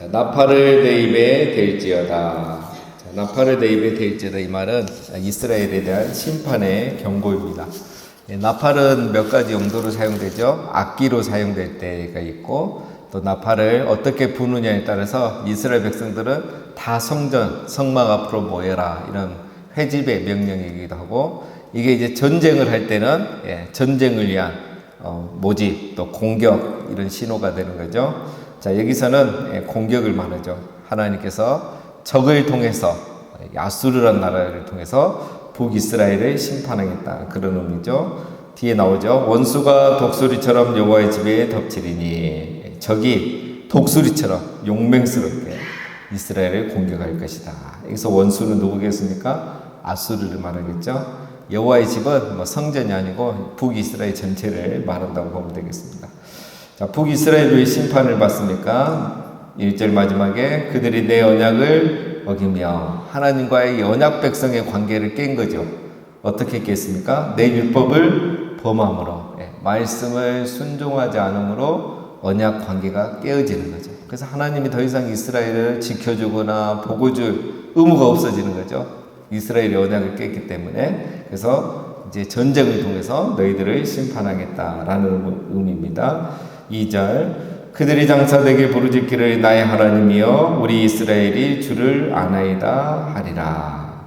자, 나팔을 내 입에 댈지어다. 자, 나팔을 내 입에 댈지어다. 이 말은 이스라엘에 대한 심판의 경고입니다. 나팔은 몇 가지 용도로 사용되죠. 악기로 사용될 때가 있고, 또 나팔을 어떻게 부느냐에 따라서 이스라엘 백성들은 다 성전, 성막 앞으로 모여라, 이런 회집의 명령이기도 하고, 이게 이제 전쟁을 할 때는 전쟁을 위한 모집, 또 공격, 이런 신호가 되는 거죠. 자, 여기서는 공격을 말하죠. 하나님께서 적을 통해서, 아수르라는 나라를 통해서 북이스라엘을 심판하겠다, 그런 의미죠. 뒤에 나오죠. 원수가 독수리처럼 여호와의 집에 덮치리니, 적이 독수리처럼 용맹스럽게 이스라엘을 공격할 것이다. 여기서 원수는 누구겠습니까? 아수르를 말하겠죠. 여호와의 집은 뭐 성전이 아니고 북이스라엘 전체를 말한다고 보면 되겠습니다. 자, 북이스라엘 왜 심판을 받습니까? 1절 마지막에 그들이 내 언약을 어기며, 하나님과의 언약 백성의 관계를 깬 거죠. 어떻게 깼습니까? 내 율법을 범함으로, 말씀을 순종하지 않으므로 언약 관계가 깨어지는 거죠. 그래서 하나님이 더 이상 이스라엘을 지켜주거나 복을 의무가 없어지는 거죠. 이스라엘의 언약을 깼기 때문에. 그래서 이제 전쟁을 통해서 너희들을 심판하겠다라는 의미입니다. 2절 그들이 장사되게 부르짖기를 나의 하나님이여 우리 이스라엘이 주를 아나이다 하리라.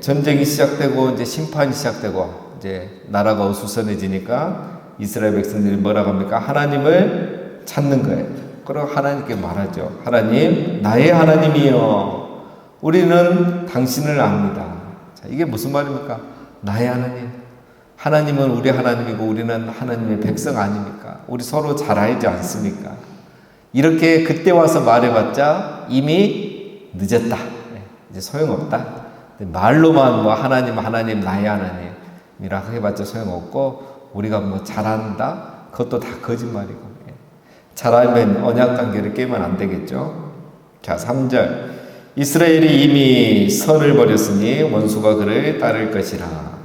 전쟁이 시작되고 이제 심판이 시작되고 이제 나라가 어수선해지니까 이스라엘 백성들이 뭐라고 합니까? 하나님을 찾는 거예요. 그리고 하나님께 말하죠. 하나님, 나의 하나님이여 우리는 당신을 압니다. 자, 이게 무슨 말입니까? 나의 하나님. 하나님은 우리 하나님이고 우리는 하나님의 백성 아닙니까? 우리 서로 잘 알지 않습니까? 이렇게 그때 와서 말해봤자 이미 늦었다. 이제 소용없다. 말로만 뭐 하나님, 나의 하나님이라고 해봤자 소용없고, 우리가 뭐 잘한다? 그것도 다 거짓말이고. 잘 알면 언약 관계를 깨면 안 되겠죠. 자, 3절 이스라엘이 이미 선을 버렸으니 원수가 그를 따를 것이라.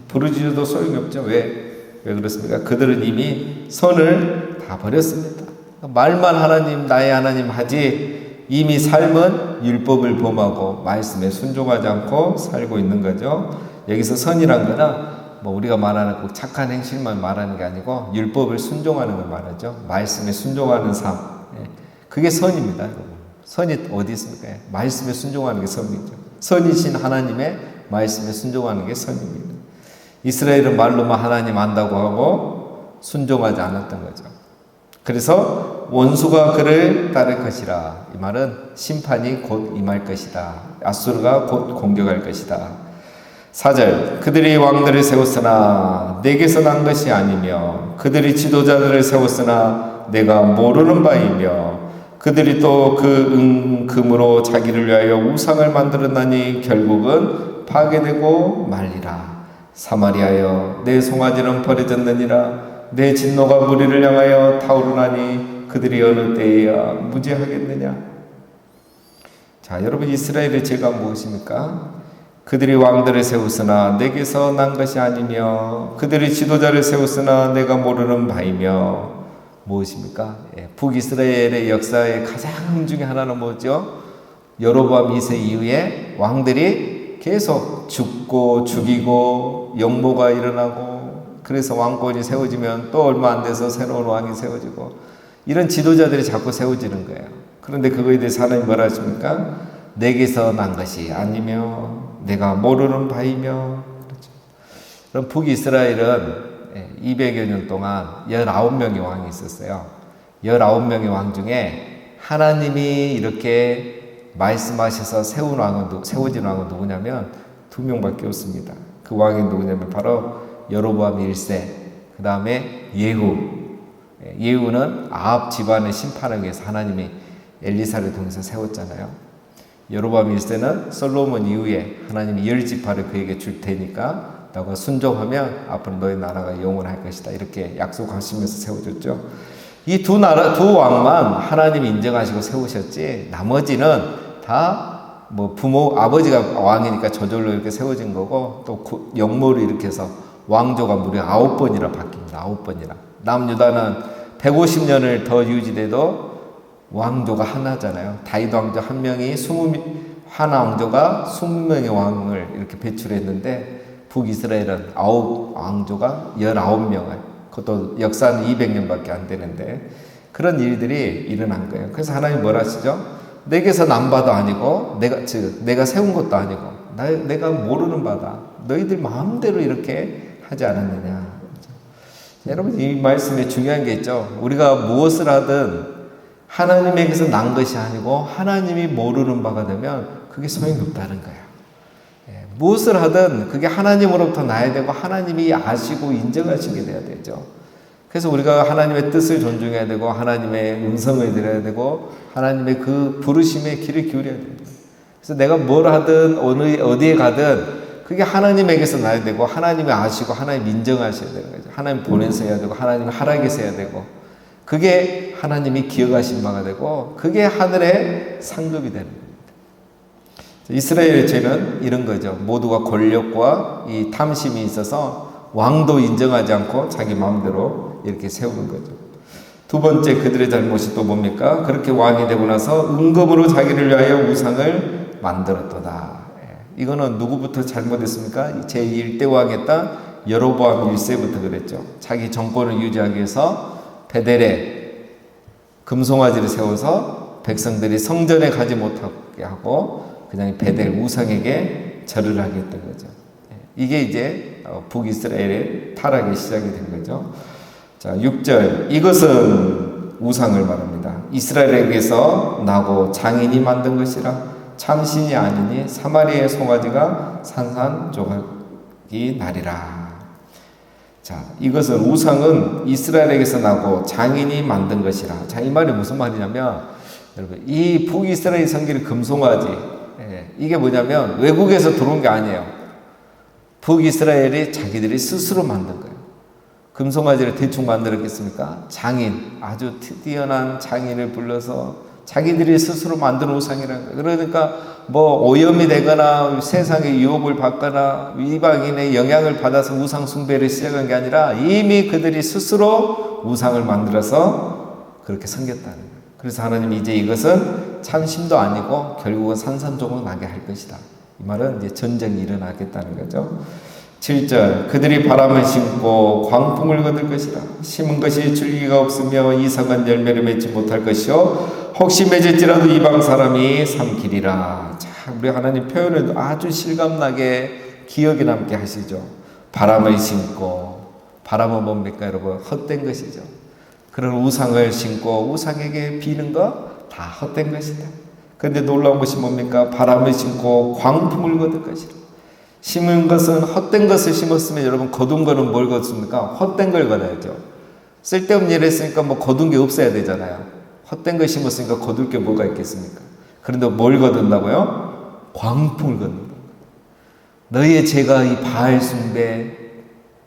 부르짖어도 소용이 없죠. 왜 그렇습니까? 그들은 이미 선을 다 버렸습니다. 말만 하나님, 나의 하나님 하지 이미 삶은 율법을 범하고 말씀에 순종하지 않고 살고 있는 거죠. 여기서 선이란 거는 뭐 우리가 말하는 꼭 착한 행실만 말하는 게 아니고 율법을 순종하는 걸 말하죠. 말씀에 순종하는 삶. 그게 선입니다. 선이 어디 있습니까? 말씀에 순종하는 게 선이죠. 선이신 하나님의 말씀에 순종하는 게 선입니다. 이스라엘은 말로만 하나님 안다고 하고 순종하지 않았던 거죠. 그래서 원수가 그를 따를 것이라. 이 말은 심판이 곧 임할 것이다. 아수르가 곧 공격할 것이다. 4절 그들이 왕들을 세웠으나 내게서 난 것이 아니며 그들이 지도자들을 세웠으나 내가 모르는 바이며 그들이 또 그 금으로 자기를 위하여 우상을 만들었나니 결국은 파괴되고 말리라. 사마리아여 내 송아지는 버려졌느니라. 내 진노가 무리를 향하여 타오르나니 그들이 어느 때에야 무죄하겠느냐. 자, 여러분, 이스라엘의 죄가 무엇입니까? 그들이 왕들을 세웠으나 내게서 난 것이 아니며 그들이 지도자를 세웠으나 내가 모르는 바이며. 무엇입니까? 북이스라엘의 역사의 가장 중에 하나는 뭐죠? 여로보암 2세 이후에 왕들이 계속 죽고 죽이고 역모가 일어나고, 그래서 왕권이 세워지면 또 얼마 안 돼서 새로운 왕이 세워지고, 이런 지도자들이 자꾸 세워지는 거예요. 그런데 그거에 대해서 하나님 뭐라 하십니까? 내게서 난 것이 아니며 내가 모르는 바이며. 그렇죠. 그럼 북이스라엘은 200여 년 동안 19명의 왕이 있었어요. 19명의 왕 중에 하나님이 이렇게 말씀하셔서 세워진 왕은 누구냐면 2명밖에 없습니다. 그 왕이 누구냐면 바로 여로보암 1세, 그 다음에 예후는 아합 집안을 심판하기 위해서 하나님이 엘리사를 통해서 세웠잖아요. 여로보암 1세는 솔로몬 이후에 하나님이 10지파를 그에게 줄 테니까 너가 순종하면 앞으로 너의 나라가 영원할 것이다, 이렇게 약속하시면서 세워줬죠. 이 두 왕만 하나님이 인정하시고 세우셨지, 나머지는 다 뭐 아버지가 왕이니까 저절로 이렇게 세워진 거고, 또 역모를 일으켜서 왕조가 무려 9번이나 바뀝니다. 9번이나. 남유다는 150년을 더 유지돼도 왕조가 하나잖아요. 다윗 왕조 한 명이 하나 왕조가 20명의 왕을 이렇게 배출했는데 북이스라엘은 9 왕조가 19명을, 그것도 역사는 200년밖에 안 되는데 그런 일들이 일어난 거예요. 그래서 하나님 뭐라 하시죠? 내게서 난 바도 아니고 내가 세운 것도 아니고 내가 모르는 바다. 너희들 마음대로 이렇게 하지 않았느냐. 여러분, 이 말씀에 중요한 게 있죠. 우리가 무엇을 하든 하나님에게서 난 것이 아니고 하나님이 모르는 바가 되면 그게 소용이 없다는 거예요. 무엇을 하든 그게 하나님으로부터 나야 되고 하나님이 아시고 인정하시게 돼야 되죠. 그래서 우리가 하나님의 뜻을 존중해야 되고 하나님의 음성을 들어야 되고 하나님의 그 부르심에 귀를 기울여야 됩니다. 그래서 내가 뭘 하든 어디에 가든 그게 하나님에게서 나야 되고 하나님이 아시고 하나님 인정하셔야 되는 거죠. 하나님 보내서 해야 되고 하나님 하락에서 해야 되고 그게 하나님이 기억하신 바가 되고 그게 하늘의 상급이 되는 겁니다. 이스라엘의 죄는 이런 거죠. 모두가 권력과 이 탐심이 있어서 왕도 인정하지 않고 자기 마음대로 이렇게 세우는 거죠. 두 번째 그들의 잘못이 또 뭡니까? 그렇게 왕이 되고 나서 은금으로 자기를 위하여 우상을 만들었도다. 이거는 누구부터 잘못했습니까? 제1대 왕했던 여로보암 1세부터 그랬죠. 자기 정권을 유지하기 위해서 베델에 금송아지를 세워서 백성들이 성전에 가지 못하게 하고 그냥 베델 우상에게 절을 하게 했던 거죠. 이게 이제 북이스라엘의 타락의 시작이 된 거죠. 자, 6절. 이것은 우상을 말합니다. 이스라엘에게서 나고 장인이 만든 것이라 참신이 아니니 사마리아의 송아지가 산산조각이 나리라. 자, 이것은 우상은 이스라엘에게서 나고 장인이 만든 것이라. 자, 이 말이 무슨 말이냐면 여러분, 이 북이스라엘 성기를 금송아지, 이게 뭐냐면 외국에서 들어온 게 아니에요. 북이스라엘이 자기들이 스스로 만든 거예요. 금송아지를 대충 만들었겠습니까? 장인, 아주 뛰어난 장인을 불러서 자기들이 스스로 만든 우상이라는 거예요. 그러니까 뭐 오염이 되거나 세상의 유혹을 받거나 이방인의 영향을 받아서 우상 숭배를 시작한 게 아니라 이미 그들이 스스로 우상을 만들어서 그렇게 섬겼다는 거예요. 그래서 하나님이 이제 이것은 참심도 아니고 결국은 산산조각 나게 할 것이다. 이 말은 이제 전쟁이 일어나겠다는 거죠. 7절. 그들이 바람을 심고 광풍을 거둘 것이라. 심은 것이 줄기가 없으며 이삭은 열매를 맺지 못할 것이요 혹시 맺을지라도 이방 사람이 삼키리라. 자, 우리 하나님 표현을 아주 실감나게 기억에 남게 하시죠. 바람을 심고, 바람은 뭡니까 여러분? 헛된 것이죠. 그런 우상을 심고 우상에게 비는 거 다 헛된 것이다. 그런데 놀라운 것이 뭡니까? 바람을 심고 광풍을 거둘 것이라. 심은 것은 헛된 것을 심었으면 여러분 거둔 거는 뭘 거둡니까? 헛된 걸 거둬야죠. 쓸데없는 일을 했으니까 뭐 거둔 게 없어야 되잖아요. 헛된 걸 심었으니까 거둘 게 뭐가 있겠습니까? 그런데 뭘 거둔다고요? 광풍을 거둔다. 너희의 죄가 이 바알 숭배,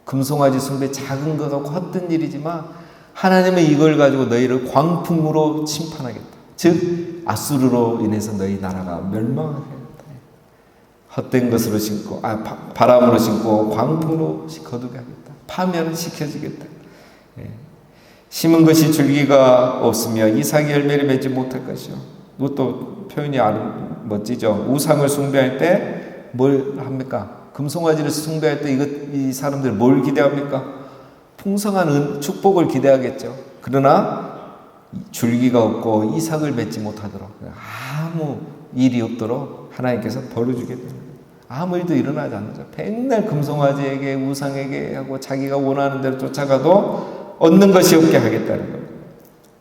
금송아지 숭배 작은 거 갖고 헛된 일이지만 하나님은 이걸 가지고 너희를 광풍으로 심판하겠다. 즉 아수르로 인해서 너희 나라가 멸망하겠다. 헛된 것으로 심고 바람으로 심고 광풍으로 거두게 하겠다. 파멸은 시켜주겠다. 심은 것이 줄기가 없으며 이삭이 열매를 맺지 못할 것이요. 이것도 표현이 아주 멋지죠. 우상을 숭배할 때 뭘 합니까? 금송아지를 숭배할 때 이 사람들 뭘 기대합니까? 풍성한 축복을 기대하겠죠. 그러나 줄기가 없고 이삭을 맺지 못하도록 아무 일이 없도록 하나님께서 벌을 주게 됩니다. 아무 일도 일어나지 않죠. 맨날 금송아지에게 우상에게 하고 자기가 원하는 대로 쫓아가도 얻는 것이 없게 하겠다는 겁니다.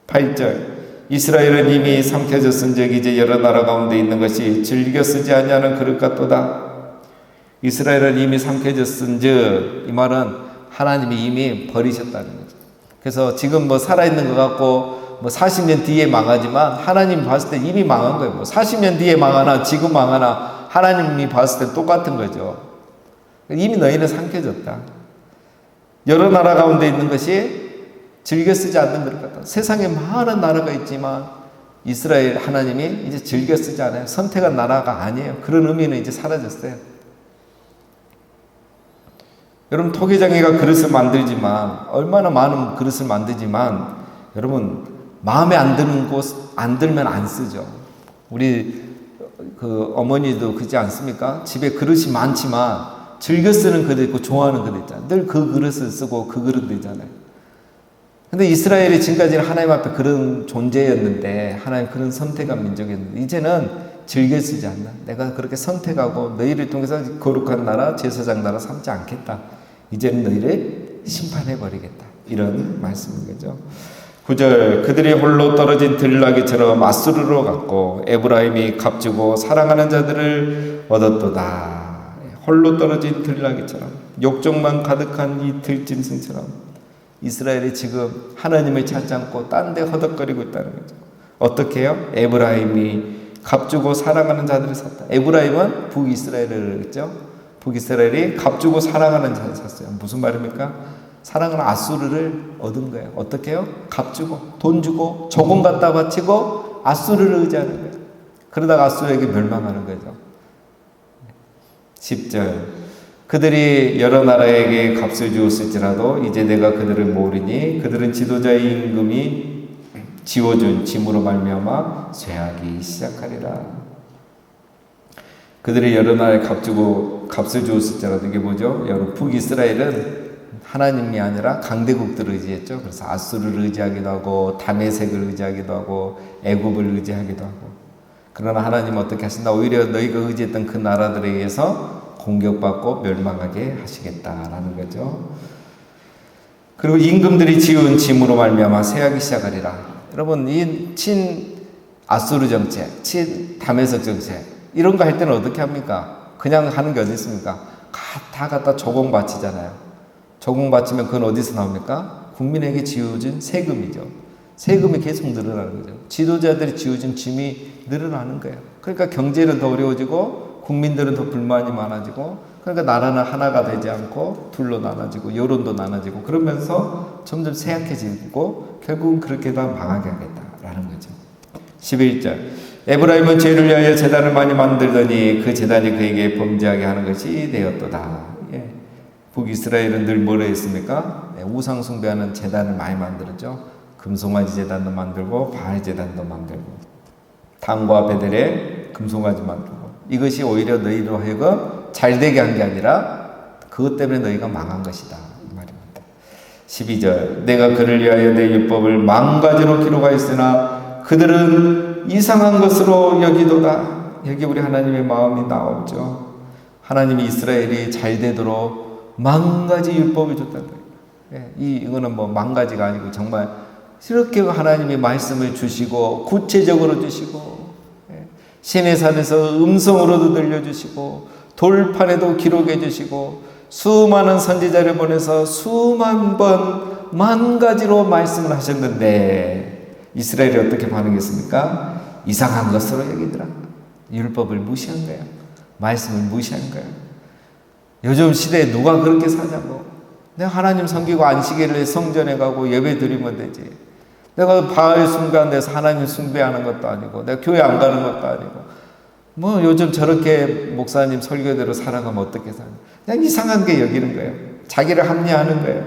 8절. 이스라엘은 이미 삼켜졌은즉 이제 여러 나라 가운데 있는 것이 즐겨 쓰지 아니하는 그릇 같도다. 이스라엘은 이미 삼켜졌은즉 이 말은 하나님이 이미 버리셨다는 거죠. 그래서 지금 뭐 살아있는 것 같고 뭐 40년 뒤에 망하지만 하나님 봤을 때 이미 망한 거예요. 뭐 40년 뒤에 망하나 지금 망하나 하나님이 봤을 때 똑같은 거죠. 이미 너희는 삼켜졌다. 여러 나라 가운데 있는 것이 즐겨 쓰지 않는 것 같다. 세상에 많은 나라가 있지만 이스라엘 하나님이 이제 즐겨 쓰지 않아요. 선택한 나라가 아니에요. 그런 의미는 이제 사라졌어요. 여러분 토기장이가 그릇을 만들지만 얼마나 많은 그릇을 만들지만 여러분 마음에 안 드는 곳, 안 들면 안 쓰죠. 우리 그 어머니도 그렇지 않습니까? 집에 그릇이 많지만 즐겨 쓰는 그릇 있고 좋아하는 그릇 있잖아요. 늘 그 그릇을 쓰고 그 그릇도 있잖아요. 근데 이스라엘이 지금까지는 하나님 앞에 그런 존재였는데, 하나님 그런 선택한 민족이었는데, 이제는 즐겨 쓰지 않나. 내가 그렇게 선택하고 너희를 통해서 거룩한 나라, 제사장 나라 삼지 않겠다. 이제는 너희를 심판해버리겠다. 이런 말씀인 거죠. 9절, 그들이 홀로 떨어진 들나귀처럼 아수르로 갔고 에브라임이 값주고 사랑하는 자들을 얻었도다. 홀로 떨어진 들나귀처럼, 욕정만 가득한 이 들짐승처럼 이스라엘이 지금 하나님을 찾지 않고 딴 데 허덕거리고 있다는 거죠. 어떻게 해요? 에브라임이 값주고 사랑하는 자들을 샀다. 에브라임은 북이스라엘을 했죠. 북이스라엘이 값주고 사랑하는 자를 샀어요. 무슨 말입니까? 사랑하는 아수르를 얻은 거예요. 어떻게 해요? 값주고 돈 주고 조금 갖다 바치고 아수르를 의지하는 거예요. 그러다가 아수르에게 멸망하는 거죠. 10절, 그들이 여러 나라에게 값을 주었을지라도 이제 내가 그들을 모르니 그들은 지도자의 임금이 지워준 짐으로 말미암아 쇠하기 시작하리라. 그들이 여러 나라에 값을 주었을지라도, 이게 뭐죠? 여러분, 북이스라엘은 하나님이 아니라 강대국들을 의지했죠. 그래서 아수르를 의지하기도 하고 다메섹을 의지하기도 하고 애굽을 의지하기도 하고. 그러나 하나님은 어떻게 하신다? 오히려 너희가 의지했던 그 나라들에 의해서 공격받고 멸망하게 하시겠다라는 거죠. 그리고 임금들이 지은 짐으로 말미암아 쇠하기 시작하리라. 여러분, 이 친 아수르 정책, 친 다메섹 정책, 이런 거 할 때는 어떻게 합니까? 그냥 하는 게 어디 있습니까? 다 갖다 조공 바치잖아요. 조공 바치면 그건 어디서 나옵니까? 국민에게 지어진 세금이죠. 세금이 계속 늘어나는 거죠. 지도자들이 지어진 짐이 늘어나는 거예요. 그러니까 경제는 더 어려워지고 국민들은 더 불만이 많아지고, 그러니까 나라는 하나가 되지 않고 둘로 나눠지고 여론도 나눠지고, 그러면서 점점 쇠약해지고 결국은 그렇게 다 망하게 하겠다라는 거죠. 11절, 에브라임은 죄를 위하여 제단을 많이 만들더니 그 제단이 그에게 범죄하게 하는 것이 되었도다. 북이스라엘은 늘 뭐라 했습니까? 우상 숭배하는 제단을 많이 만들었죠. 금송아지 제단도 만들고 바알 제단도 만들고 단과 베델에 금송아지 만들고, 이것이 오히려 너희로 하여금 잘되게 한 게 아니라 그것 때문에 너희가 망한 것이다, 이 말입니다. 12절, 내가 그를 위하여 내 율법을 만가지로 기록하였으나 그들은 이상한 것으로 여기도다. 여기 우리 하나님의 마음이 나오죠. 하나님이 이스라엘이 잘되도록 만가지 율법을 줬다는 거예요. 이거는 뭐 만가지가 아니고 정말 이렇게 하나님이 말씀을 주시고 구체적으로 주시고, 시내산에서 음성으로도 들려주시고 돌판에도 기록해 주시고 수많은 선지자를 보내서 수만 번 만가지로 말씀을 하셨는데 이스라엘이 어떻게 반응했습니까? 이상한 것으로 여기더라. 율법을 무시한 거예요. 말씀을 무시한 거예요. 요즘 시대에 누가 그렇게 사냐고. 내가 하나님 섬기고 안식일에 성전에 가고 예배 드리면 되지. 내가 바알 숭배하는 데서 하나님 숭배하는 것도 아니고, 내가 교회 안 가는 것도 아니고, 뭐 요즘 저렇게 목사님 설교대로 살아가면 어떻게 사냐. 그냥 이상한 게 여기는 거예요. 자기를 합리화하는 거예요.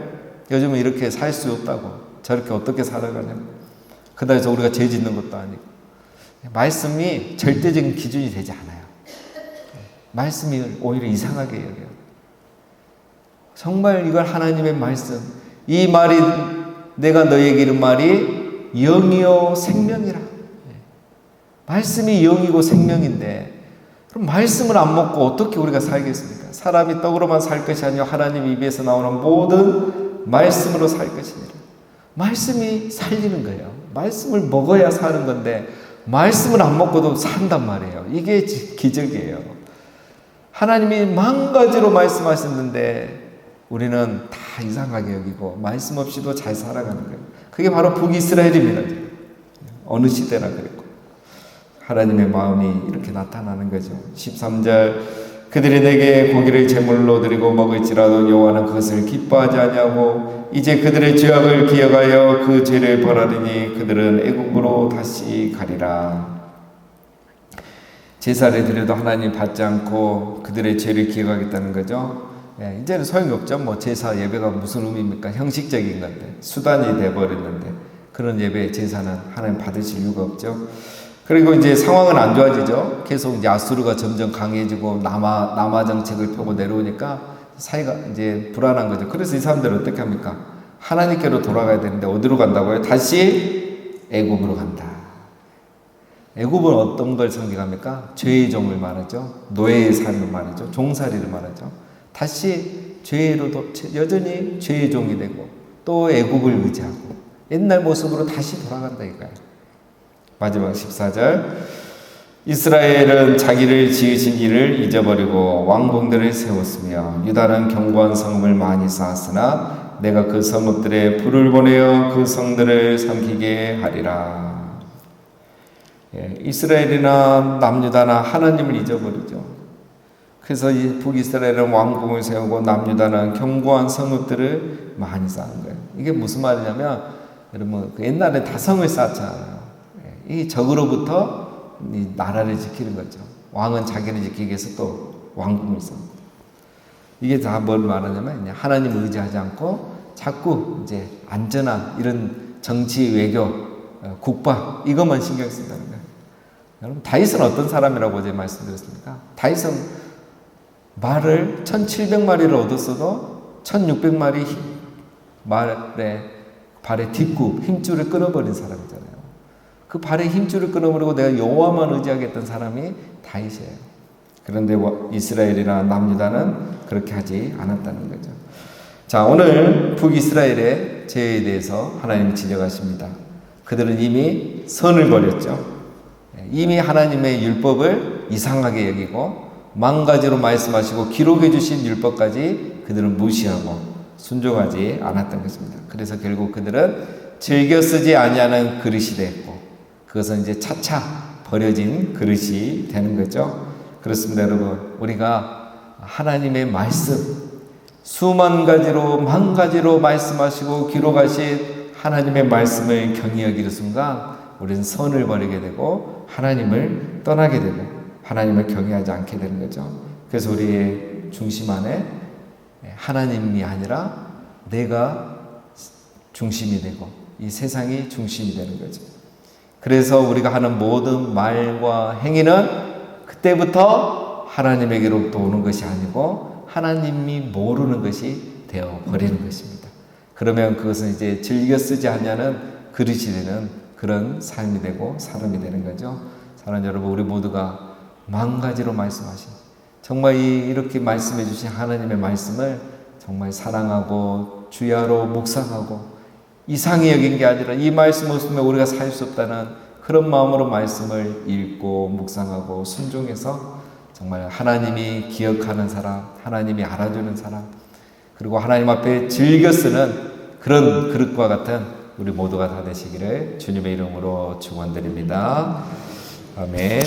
요즘은 이렇게 살 수 없다고. 저렇게 어떻게 살아가냐고. 그다음에 우리가 죄 짓는 것도 아니고. 말씀이 절대적인 기준이 되지 않아요. 말씀이 오히려 이상하게 여겨요. 정말 이걸 하나님의 말씀, 이 말이 내가 너에게 이른 말이 영이요 생명이라. 말씀이 영이고 생명인데, 그럼 말씀을 안 먹고 어떻게 우리가 살겠습니까? 사람이 떡으로만 살 것이 아니라 하나님 입에서 나오는 모든 말씀으로 살 것이니라. 말씀이 살리는 거예요. 말씀을 먹어야 사는 건데 말씀을 안 먹고도 산단 말이에요. 이게 기적이에요. 하나님이 만 가지로 말씀하셨는데 우리는 다 이상하게 여기고 말씀 없이도 잘 살아가는 거예요. 그게 바로 북이스라엘입니다. 어느 시대나 그랬고 하나님의 마음이 이렇게 나타나는 거죠. 13절, 그들이 내게 고기를 제물로 드리고 먹을지라도 여호와는 그것을 기뻐하지 아니하고 이제 그들의 죄악을 기억하여 그 죄를 벌하리니 그들은 애국으로 다시 가리라. 제사를 드려도 하나님 받지 않고 그들의 죄를 기억하겠다는 거죠. 이제는 소용이 없죠. 뭐 제사 예배가 무슨 의미입니까? 형식적인 건데 수단이 돼버렸는데, 그런 예배 제사는 하나님 받으실 이유가 없죠. 그리고 이제 상황은 안 좋아지죠. 계속 이제 아수르가 점점 강해지고 남하 정책을 펴고 내려오니까 사이가 이제 불안한 거죠. 그래서 이 사람들은 어떻게 합니까? 하나님께로 돌아가야 되는데 어디로 간다고요? 다시 애굽으로 간다. 애굽은 어떤 걸 상징합니까? 죄의 종을 말하죠. 노예의 삶을 말하죠. 종살이를 말하죠. 다시 죄로도 여전히 죄의 종이 되고 또 애굽을 의지하고 옛날 모습으로 다시 돌아간다 이거예요. 마지막 14절 이스라엘은 자기를 지으신 이를 잊어버리고 왕궁들을 세웠으며 유다는 견고한 성읍을 많이 쌓았으나 내가 그 성읍들에 불을 보내어 그 성들을 삼키게 하리라. 이스라엘이나 남유다나 하나님을 잊어버리죠. 그래서 이 북이스라엘은 왕궁을 세우고 남유다는 견고한 성읍들을 많이 쌓은 거예요. 이게 무슨 말이냐면 여러분 옛날에 다성을 쌓잖아요. 이 적으로부터 이 나라를 지키는 거죠. 왕은 자기를 지키기 위해서 또 왕궁을 쌓고 이게 다 뭘 말하냐면 하나님을 의지하지 않고 자꾸 이제 안전한 이런 정치 외교 국방 이것만 신경 쓴다는 거예요. 여러분 다윗은 어떤 사람이라고 어제 말씀드렸습니까? 다윗은 말을 1700마리를 얻었어도 1600마리 말에 발에 뒷굽 힘줄을 끊어버린 사람이잖아요. 그 발에 힘줄을 끊어버리고 내가 여호와만 의지하겠다는 사람이 다윗이에요. 그런데 이스라엘이나 남유다는 그렇게 하지 않았다는 거죠. 자, 오늘 북이스라엘의 죄에 대해서 하나님이 지적하십니다. 그들은 이미 선을 버렸죠. 이미 하나님의 율법을 이상하게 여기고 만가지로 말씀하시고 기록해 주신 율법까지 그들은 무시하고 순종하지 않았던 것입니다. 그래서 결국 그들은 즐겨 쓰지 아니하는 그릇이 됐고 그것은 이제 차차 버려진 그릇이 되는 거죠. 그렇습니다, 여러분. 우리가 하나님의 말씀 수만 가지로 만 가지로 말씀하시고 기록하신 하나님의 말씀을 경히 여기는 순간 우리는 선을 버리게 되고 하나님을 떠나게 되고 하나님을 경외하지 않게 되는 거죠. 그래서 우리의 중심 안에 하나님이 아니라 내가 중심이 되고 이 세상이 중심이 되는 거죠. 그래서 우리가 하는 모든 말과 행위는 그때부터 하나님에게로부터 오는 것이 아니고 하나님이 모르는 것이 되어 버리는 것입니다. 그러면 그것은 이제 즐겨 쓰지 않냐는 그릇이 되는 그런 삶이 되고 사람이 되는 거죠. 사랑하는 여러분, 우리 모두가 만 가지로 말씀하신 정말 이렇게 말씀해 주신 하나님의 말씀을 정말 사랑하고 주야로 묵상하고 이상히 여긴 게 아니라 이 말씀 없으면 우리가 살 수 없다는 그런 마음으로 말씀을 읽고 묵상하고 순종해서 정말 하나님이 기억하는 사람, 하나님이 알아주는 사람, 그리고 하나님 앞에 즐겨 쓰는 그런 그릇과 같은 우리 모두가 다 되시기를 주님의 이름으로 축원드립니다. 아멘.